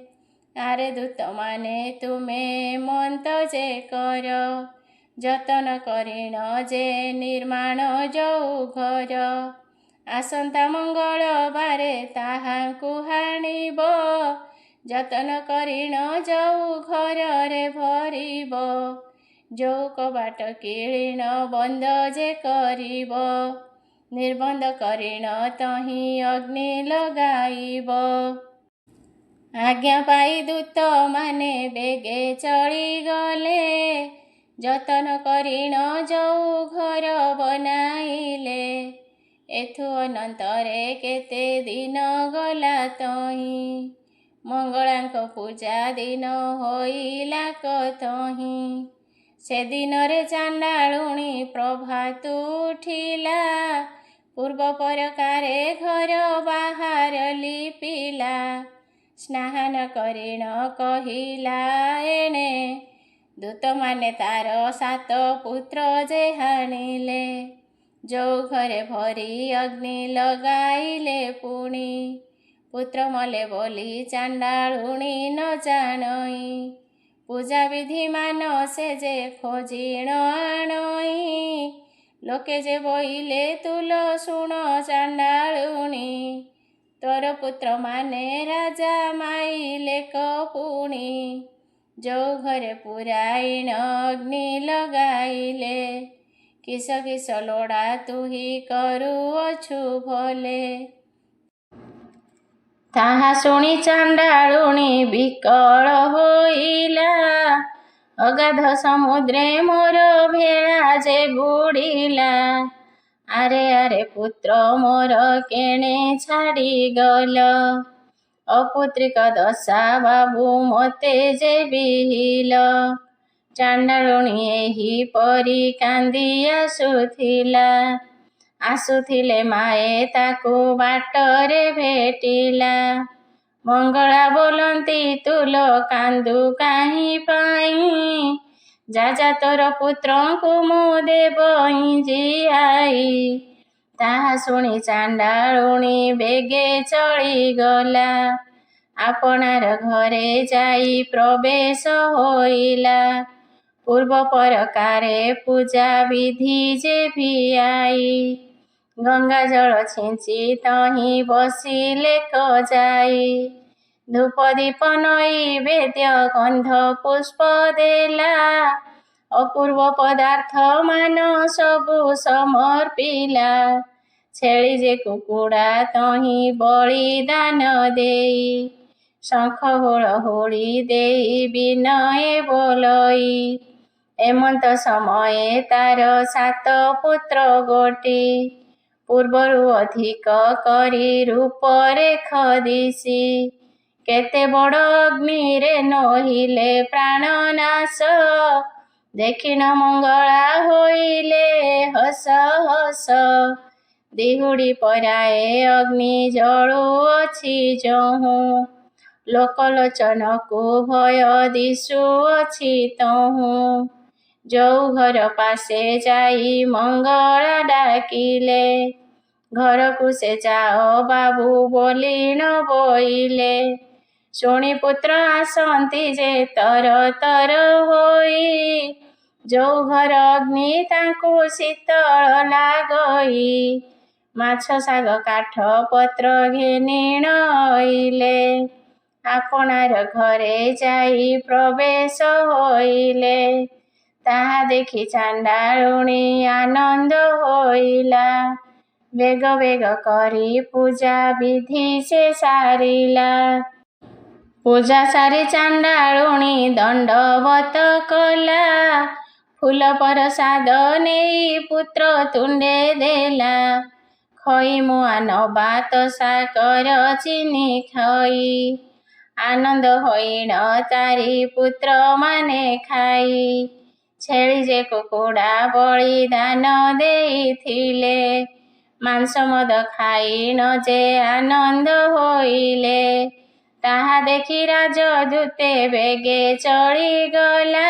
ଆରେ ଦୂତମାନେ ତୁମେ ମନ୍ତ ଯେ କର, ଯତନ କରିଣ ଯେ ନିର୍ମାଣ ଯଉ ଘର। ଆସନ୍ତା ମଙ୍ଗଳବାରେ ତାହାଙ୍କୁ ହାଣିବ, ଯତନ କରିଣ ଯଉ ଘରରେ ଭରିବ। ଯଉ କବାଟ କିଳିଣ ବନ୍ଦ ଯେ କରିବ, ନିର୍ବନ୍ଧ କରିଣ ତହିଁ ଅଗ୍ନି ଲଗାଇବ। ଆଜ୍ଞା ପାଇ ଦୂତମାନେ ବେଗେ ଚଳିଗଲେ, ଯତନ କରିଣ ଯଉ ଘର ବନାଇଲେ। ଏଥୁ ଅନନ୍ତରେ କେତେ ଦିନ ଗଲା ତହିଁ, ମଙ୍ଗଳାଙ୍କ ପୂଜା ଦିନ ହୋଇଲା କତହିଁ। ସେଦିନରେ ଚାଣ୍ଡାଳୁଣୀ ପ୍ରଭାତୁ ଉଠିଲା, ପୂର୍ବ ପରକାରେ ଘର ବାହାର ଲିପିଲା। ସ୍ନାନ କରିଣ କହିଲା ଏଣେ, ଦୂତମାନେ ତାର 7 ପୁତ୍ର ଯେ ହାଣିଲେ। ଯୋଉ ଘରେ ଭରି ଅଗ୍ନି ଲଗାଇଲେ ପୁଣି, ପୁତ୍ର ମଲେ ବୋଲି ଚାଣ୍ଡାଳୁଣୀ ନ ଜାଣଇ। ପୂଜା ବିଧି ମାନ ସେ ଯେ ଖୋଜିଣ ଆଣଇ। ଲୋକେ ଯେ ବୋଇଲେ ତୁଲ ଶୁଣ ଚାଣ୍ଡାଳୁଣୀ, ତୋର ପୁତ୍ର ମାନେ ରାଜା ମାଇଲେ କପୁଣି। ଯୋଉ ଘରେ ପୁରାଇଣ ଅଗ୍ନି ଲଗାଇଲେ, କିସ କିସ ଲୋଡ଼ା ତୁହି କରୁଅଛୁ ଭଲେ। ତାହା ଶୁଣି ଚାଣ୍ଡାଳୁଣୀ ବିକଳ ହୋଇଲା, ଅଗାଧ ସମୁଦ୍ରେ ମୋର ଭେଳା ଯେ ବୁଡ଼ିଲା। ଆରେ ଆରେ ପୁତ୍ର ମୋର କେଣେ ଛାଡ଼ିଗଲ, ଅପୁତ୍ରିକ ଦଶା ବାବୁ ମୋତେ ଯେ ବିହିଲ। ଚାଣ୍ଡାଳୁଣୀ ଏହିପରି କାନ୍ଦି ଆସୁଥିଲେ ମାଏ ତାକୁ ବାଟରେ ଭେଟିଲା। ମଙ୍ଗଳା ବୋଲନ୍ତି ତୁଲ କାନ୍ଦୁ କାହିଁ ପାଇଁ, ଯା ତୋର ପୁତ୍ରଙ୍କୁ ମୁଁ ଦେବଇଁ ଜିଆଇ। ତାହା ଶୁଣି ଚାଣ୍ଡାଳୁଣୀ ବେଗେ ଚଳିଗଲା, ଆପଣାର ଘରେ ଯାଇ ପ୍ରବେଶ ହୋଇଲା। ପୂର୍ବ ପରକାରେ ପୂଜା ବିଧି ଯେ ଭିଆଇ, ଗଙ୍ଗା ଜଳ ଛିଞ୍ଚି ତହିଁ ବସିଲେ ଯାଇ। ଧୂପ ଦୀପ ନୈବେଦ୍ୟ ଗନ୍ଧ ପୁଷ୍ପ ଦେଲା, ଅପୂର୍ବ ପଦାର୍ଥ ମାନ ସବୁ ସମର୍ପିଲା। ଛେଳି ଯେ କୁକୁଡ଼ା ତହିଁ ବଳିଦାନ ଦେଇ, ଶଙ୍ଖ ହୁଳହୁଳି ଦେଇ ବିନୟେ ବୋଲଇ। ଏମନ୍ତ ସମୟେ ତାର 7 ପୁତ୍ର ଗୋଟି, ପୂର୍ବରୁ ଅଧିକ କରି ରୂପରେଖ ଦିଶି। କେତେ ବଡ଼ ଅଗ୍ନିରେ ନୋହିଲେ ପ୍ରାଣନାଶ, ଦେଖିଣ ମଙ୍ଗଳା ହୋଇଲେ ହସ ହସ। ଦିହୁଡ଼ି ପରାଏ ଅଗ୍ନି ଜଳୁଅଛି ଯହୁଁ, ଲୋକଲୋଚନକୁ ଭୟ ଦିଶୁଅଛି ତହୁଁ। ଯୋଉ ଘର ପାଶେ ଯାଇ ମଙ୍ଗଳା ଡାକିଲେ, ଘରକୁ ସେ ଯାଅ ବାବୁ ବୋଲିଣ ବୋଇଲେ। ଶୁଣି ପୁତ୍ର ଆସନ୍ତି ଯେ ତର ତର ହୋଇ, ଯୋଉ ଘର ଅଗ୍ନି ତାଙ୍କୁ ଶୀତଳ ଲାଗଇ। ମାଛ ଶାଗ କାଠ ପତ୍ର ଘେନିଣ ଅଇଲେ, ଆପଣାର ଘରେ ଯାଇ ପ୍ରବେଶ ହୋଇଲେ। ତାହା ଦେଖି ଚାଣ୍ଡାଳୁଣୀ ଆନନ୍ଦ ହୋଇଲା, ବେଗ ବେଗ କରି ପୂଜା ବିଧି ସେ ସାରିଲା। ପୂଜା ସାରି ଚାଣ୍ଡାଳୁଣୀ ଦଣ୍ଡବତ କଲା, ଫୁଲ ପରସାଦ ନେଇ ପୁତ୍ର ତୁଣ୍ଡେ ଦେଲା। ଖଇ ମୁଆଁ ନବା ତସା କର ଚିନି ଖଇ, ଆନନ୍ଦ ହୋଇଣ ତାରି ପୁତ୍ର ମାନେ ଖାଇ। ଛେଳି ଯେ କୁକୁଡ଼ା ବଳିଦାନ ଦେଇଥିଲେ, ମାଂସ ମଦ ଖାଇଣ ଯେ ଆନନ୍ଦ ହୋଇଲେ। ତାହା ଦେଖି ରାଜଦୂତେ ବେଗେ ଚଳିଗଲା,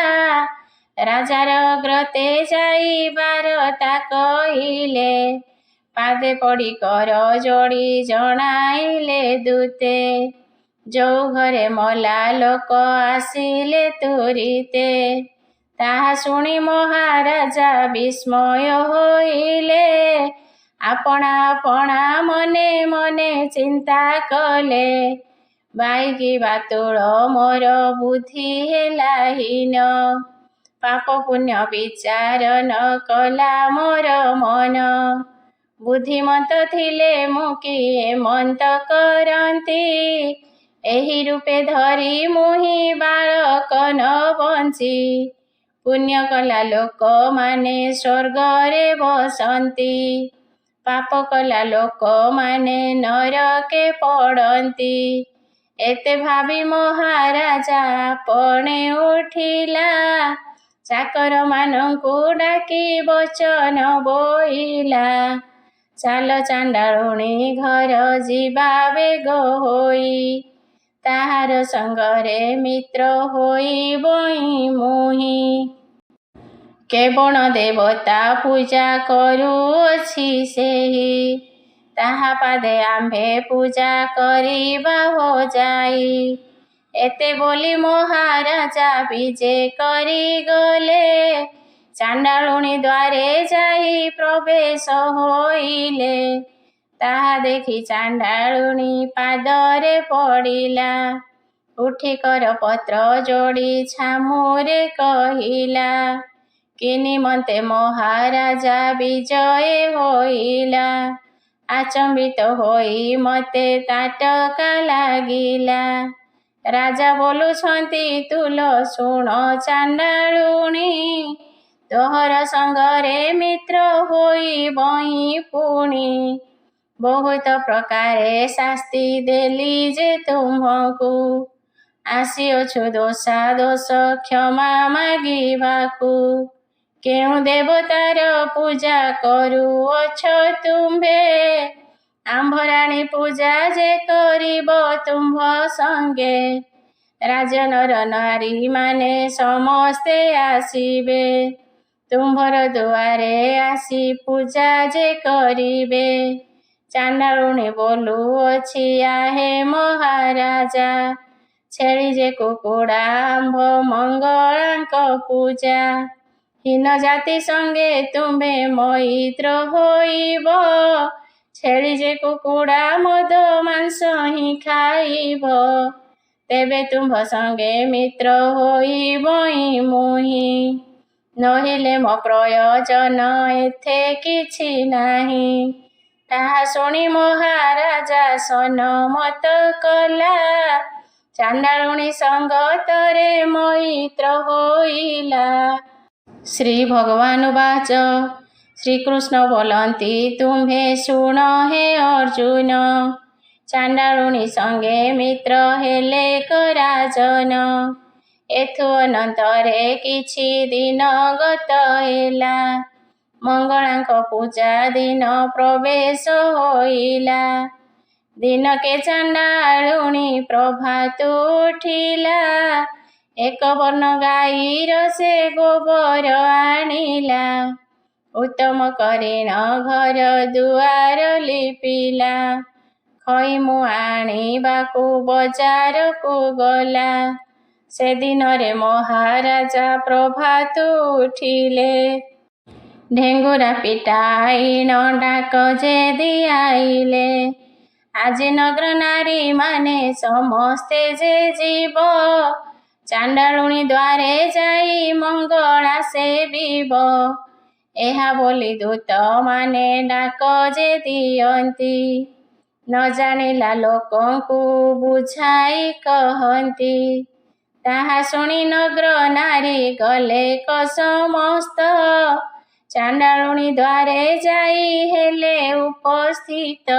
ରାଜାର ଅଗ୍ରତେ ଯାଇ ବାରତା କହିଲେ। ପାଦେ ପଡ଼ି କର ଯୋଡ଼ି ଜଣାଇଲେ ଦୂତେ, ଯୋଉ ଘରେ ମଲା ଲୋକ ଆସିଲେ ତୁରିତେ। ତାହା ଶୁଣି ମହାରାଜା ବିସ୍ମୟ ହୋଇଲେ, ଆପଣା ଆପଣା ମନେ ମନେ ଚିନ୍ତା କଲେ। ବାଇକି ବାତୁଳ ମୋର ବୁଦ୍ଧି ହେଲା ହୀନ, ପାପ ପୁଣ୍ୟ ବିଚାର ନ କଲା ମୋର ମନ। ବୁଦ୍ଧିମନ୍ତ ଥିଲେ ମୁଁ କି ଏମନ୍ତ କରନ୍ତି, ଏହି ରୂପେ ଧରି ମୁହିଁ ବାଳକ ନ ବଞ୍ଚି। ପୁଣ୍ୟ କଲା ଲୋକମାନେ ସ୍ୱର୍ଗରେ ବସନ୍ତି, ପାପ କଲା ଲୋକମାନେ ନରକେ ପଡ଼ନ୍ତି। ଏତେ ଭାବି ମହାରାଜା ପଣେ ଉଠିଲା, ଚାକର ମାନଙ୍କୁ ଡାକି ବଚନ ବୋଇଲା। ଚାଲ ଚାଣ୍ଡାଳୁଣୀ ଘର ଯିବା ବେଗ ହୋଇ, ତାହାର ସଙ୍ଗରେ ମିତ୍ର ହୋଇବଇଁ ମୁହିଁ। କେବଳ ଦେବତା ପୂଜା କରୁଅଛି ସେହି, ତାହା ପାଦେ ଆମ୍ଭେ ପୂଜା କରିବା ହୋ ଯାଇ। ଏତେ ବୋଲି ମହାରାଜା ବିଜେ କରିଗଲେ, ଚାଣ୍ଡାଳୁଣୀ ଦ୍ୱାରେ ଯାଇ ପ୍ରବେଶ ହୋଇଲେ। ତାହା ଦେଖି ଚାଣ୍ଡାଳୁଣୀ ପାଦରେ ପଡ଼ିଲା, ଉଠି କରପତ୍ର ଯୋଡ଼ି ଛାମୁରେ କହିଲା, କି ନିମନ୍ତେ ମହାରାଜା ବିଜୟ ହୋଇଲା। ଆଚମ୍ବିତ ହୋଇ ମତେ ତାଟକା ଲାଗିଲା। ରାଜା ବୋଲୁଛନ୍ତି ତୁଲ ଶୁଣ ଚାଣ୍ଡାଳୁଣୀ, ତୋହର ସଙ୍ଗରେ ମିତ୍ର ହୋଇବଇଁ ପୁଣି। ବହୁତ ପ୍ରକାରେ ଶାସ୍ତି ଦେଲି ଯେ ତୁମ୍ଭଙ୍କୁ, ଆସିଅଛୁ ଦୋଷା ଦୋଷ କ୍ଷମା ମାଗିବାକୁ। କେଉଁ ଦେବତାର ପୂଜା କରୁଅଛ ତୁମ୍ଭେ, ଆମ୍ଭରାଣୀ ପୂଜା ଯେ କରିବ ତୁମ୍ଭ ସଙ୍ଗେ। ରାଜନର ନାରୀମାନେ ସମସ୍ତେ ଆସିବେ, ତୁମ୍ଭର ଦୁଆରେ ଆସି ପୂଜା ଯେ କରିବେ। ଚାଣ୍ଡାଳୁଣୀ ବୋଲୁଅଛି ଆହେ ମହାରାଜା, ଛେଳି ଯେ କୁକୁଡ଼ା ଆମ୍ଭ ମଙ୍ଗଳାଙ୍କ ପୂଜା। ହୀନ ଜାତି ସଙ୍ଗେ ତୁମ୍ଭେ ମୈତ୍ର ହୋଇବ, ଛେଳି ଯେ କୁକୁଡ଼ା ମଦ ମାଂସ ହିଁ ଖାଇବ। ତେବେ ତୁମ୍ଭ ସଙ୍ଗେ ମିତ୍ର ହୋଇବଇଁ ମୁହିଁ, ନହିଲେ ମୋ ପ୍ରୟୋଜନ ଏଥେ କିଛି ନାହିଁ। ତାହା ଶୁଣି ମହାରାଜା ସନମତ କଲା, ଚାଣ୍ଡାଳୁଣୀ ସଙ୍ଗତରେ ମୈତ୍ର ହୋଇଲା। ଶ୍ରୀ ଭଗବାନ ବାଚ, ଶ୍ରୀକୃଷ୍ଣ ବୋଲନ୍ତି ତୁମ୍ଭେ ଶୁଣ ହେ ଅର୍ଜୁନ, ଚାଣ୍ଡାଳୁଣୀ ସଙ୍ଗେ ମିତ୍ର ହେଲେ ରାଜନ। ଏଥୁ ଅନନ୍ତରେ କିଛି ଦିନ ଗତ ହେଲା, ମଙ୍ଗଳାଙ୍କ ପୂଜା ଦିନ ପ୍ରବେଶ ହୋଇଲା। ଦିନକେ ଚାଣ୍ଡାଳୁଣୀ ପ୍ରଭାତ ଉଠିଲା, ଏକ ବର୍ଣ୍ଣ ଗାଈର ସେ ଗୋବର ଆଣିଲା। ଉତ୍ତମ କରିଣ ଘର ଦୁଆର ଲିପିଲା, ଖଇମୁ ଆଣିବାକୁ ବଜାରକୁ ଗଲା। ସେଦିନରେ ମହାରାଜା ପ୍ରଭାତ ଉଠିଲେ, ଢେଙ୍ଗୁରା ପିଟାଇଣ ଡାକ ଯେ ଦିଆଇଲେ। ଆଜି ନଗ୍ର ନାରୀମାନେ ସମସ୍ତେ ଯେ ଯିବ, ଚାଣ୍ଡାଳୁଣୀ ଦ୍ୱାରେ ଯାଇ ମଙ୍ଗଳା ସେବିବ। ଏହା ବୋଲି ଦୂତମାନେ ଡାକ ଯେ ଦିଅନ୍ତି, ନ ଜାଣିଲା ଲୋକଙ୍କୁ ବୁଝାଇ କହନ୍ତି। ତାହା ଶୁଣି ନଗ୍ର ନାରୀ ଗଲେ କ ସମସ୍ତ, ଚାଣ୍ଡାଳୁଣୀ ଦ୍ୱାରେ ଯାଇ ହେଲେ ଉପସ୍ଥିତ।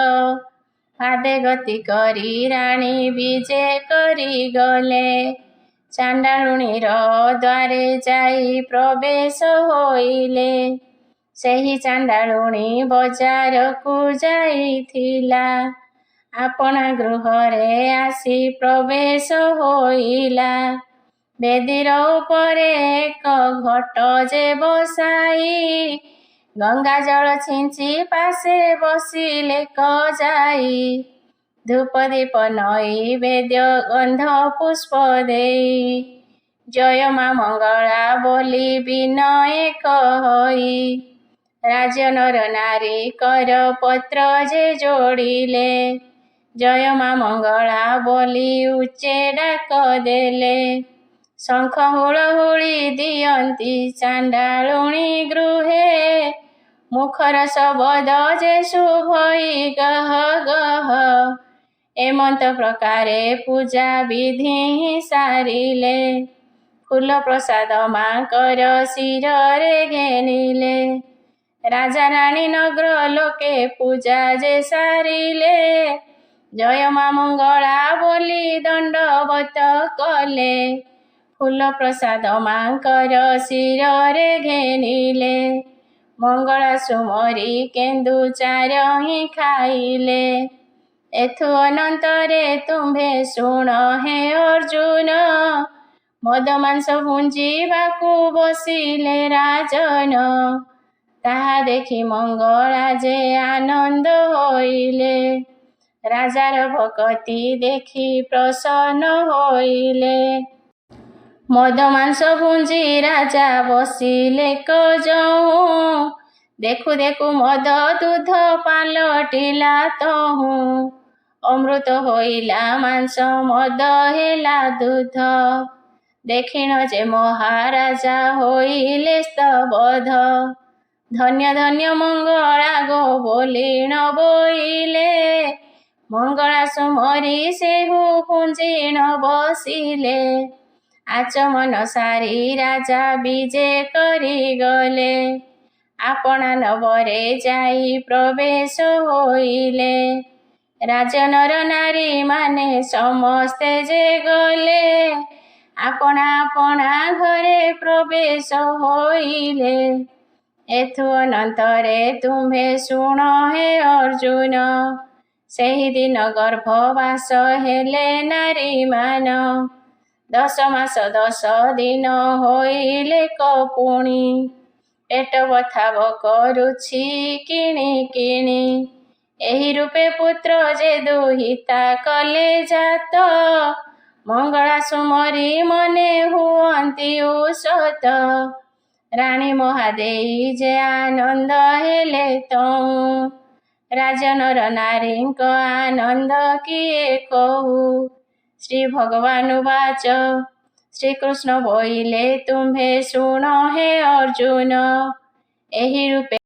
ପାଦେ ଗତି କରି ରାଣୀ ବିଜେ କରିଗଲେ, ଚାଣ୍ଡାଳୁଣୀର ଦ୍ୱାରେ ଯାଇ ପ୍ରବେଶ ହୋଇଲେ। ସେହି ଚାଣ୍ଡାଳୁଣୀ ବଜାରକୁ ଯାଇଥିଲା, ଆପଣା ଗୃହରେ ଆସି ପ୍ରବେଶ ହୋଇଲା। ବେଦୀର ଉପରେ ଏକ ଘଟ ଯେ ବସାଇ, ଗଙ୍ଗା ଜଳ ଛିଞ୍ଚି ପାଶେ ବସିଲେ କ ଯାଇ। ଧୂପ ଦୀପ ନୈବେଦ୍ୟ ଗନ୍ଧ ପୁଷ୍ପ ଦେଇ, ଜୟ ମା ମଙ୍ଗଳା ବୋଲି ବିନୟେ କହି। ରାଜନର ନାରୀ କର ପତ୍ର ଯେ ଯୋଡ଼ିଲେ, ଜୟ ମା ମଙ୍ଗଳା ବୋଲି ଉଚ୍ଚେ ଡାକ ଦେଲେ। ଶଙ୍ଖ ହୁଳହୁଳି ଦିଅନ୍ତି ଚାଣ୍ଡାଳୁଣୀ ଗୃହେ, ମୁଖର ଶବଦ ଯେ ଶୁଭଇ ଗହ ଗହ। ଏମନ୍ତ ପ୍ରକାରେ ପୂଜା ବିଧି ସାରିଲେ, ଫୁଲ ପ୍ରସାଦ ମାଙ୍କର ଶିରରେ ଘେନିଲେ। ରାଜା ରାଣୀ ନଗ୍ର ଲୋକେ ପୂଜା ଯେ ସାରିଲେ, ଜୟ ମା ମଙ୍ଗଳା ବୋଲି ଦଣ୍ଡବତ କଲେ। ଫୁଲ ପ୍ରସାଦ ମାଙ୍କର ଶିରରେ ଘେନିଲେ, ମଙ୍ଗଳା ସୁମରି କେନ୍ଦୁ ଚାର ହିଁ ଖାଇଲେ। ଏଥୁ ଅନନ୍ତରେ ତୁମ୍ଭେ ଶୁଣ ହେ ଅର୍ଜୁନ। ମଦ ମାଂସ ଭୁଞ୍ଜିବାକୁ ବସିଲେ ରାଜନ। ତାହା ଦେଖି ମଙ୍ଗଳା ଯେ ଆନନ୍ଦ ହୋଇଲେ। ରାଜାର ଭକତି ଦେଖି ପ୍ରସନ୍ନ ହୋଇଲେ। ମଦ ମାଂସ ଭୁଞ୍ଜି ରାଜା ବସିଲେ କଜହୁଁ। ଦେଖୁ ଦେଖୁ ମଦ ଦୁଧ ପାଲଟିଲା ତହୁଁ। ଅମୃତ ହୋଇଲା ମାଂସ ମଦ ହେଲା ଦୁଧ। ଦେଖିଣ ଯେ ମହାରାଜା ହୋଇଲେ ସ୍ତବଧ। ଧନ୍ୟ ଧନ୍ୟ ମଙ୍ଗଳା ଗୋ ବୋଲିଣ ବୋଇଲେ। ମଙ୍ଗଳା ସୁମରି ସେହୁ ପୁଞ୍ଜିଣ ବସିଲେ। ଆଚମନ ସାରି ରାଜା ବିଜେ କରିଗଲେ। ଆପଣା ନବରେ ଯାଇ ପ୍ରବେଶ ହୋଇଲେ। ରାଜନର ନାରୀ ମାନେ ସମସ୍ତେ ଯେ ଗଲେ। ଆପଣା ଆପଣା ଘରେ ପ୍ରବେଶ ହୋଇଲେ। ଏଥୁ ଅନନ୍ତରେ ତୁମ୍ଭେ ଶୁଣ ହେ ଅର୍ଜୁନ। ସେହିଦିନ ଗର୍ଭବାସ ହେଲେ ନାରୀମାନ। 10 ମାସ 10 ଦିନ ହୋଇଲେ କପୁଣି। ପେଟ ବଥା କରୁଛି କିଣି କିଣି। ଏହି ରୂପେ ପୁତ୍ର ଯେ ଦୁହିତା କଲେ ଜାତ। ମଙ୍ଗଳା ସୁମରି ମନେ ହୁଅନ୍ତି ଉଷତ। ରାଣୀ ମହାଦେଇ ଯେ ଆନନ୍ଦ ହେଲେ ତହୁଁ। ରାଜନର ନାରୀଙ୍କ ଆନନ୍ଦ କିଏ କହୁ। ଶ୍ରୀ ଭଗବାନ ବାଚ। ଶ୍ରୀକୃଷ୍ଣ ବୋଇଲେ ତୁମ୍ଭେ ଶୁଣ ହେ ଅର୍ଜୁନ। ଏହି ରୂପେ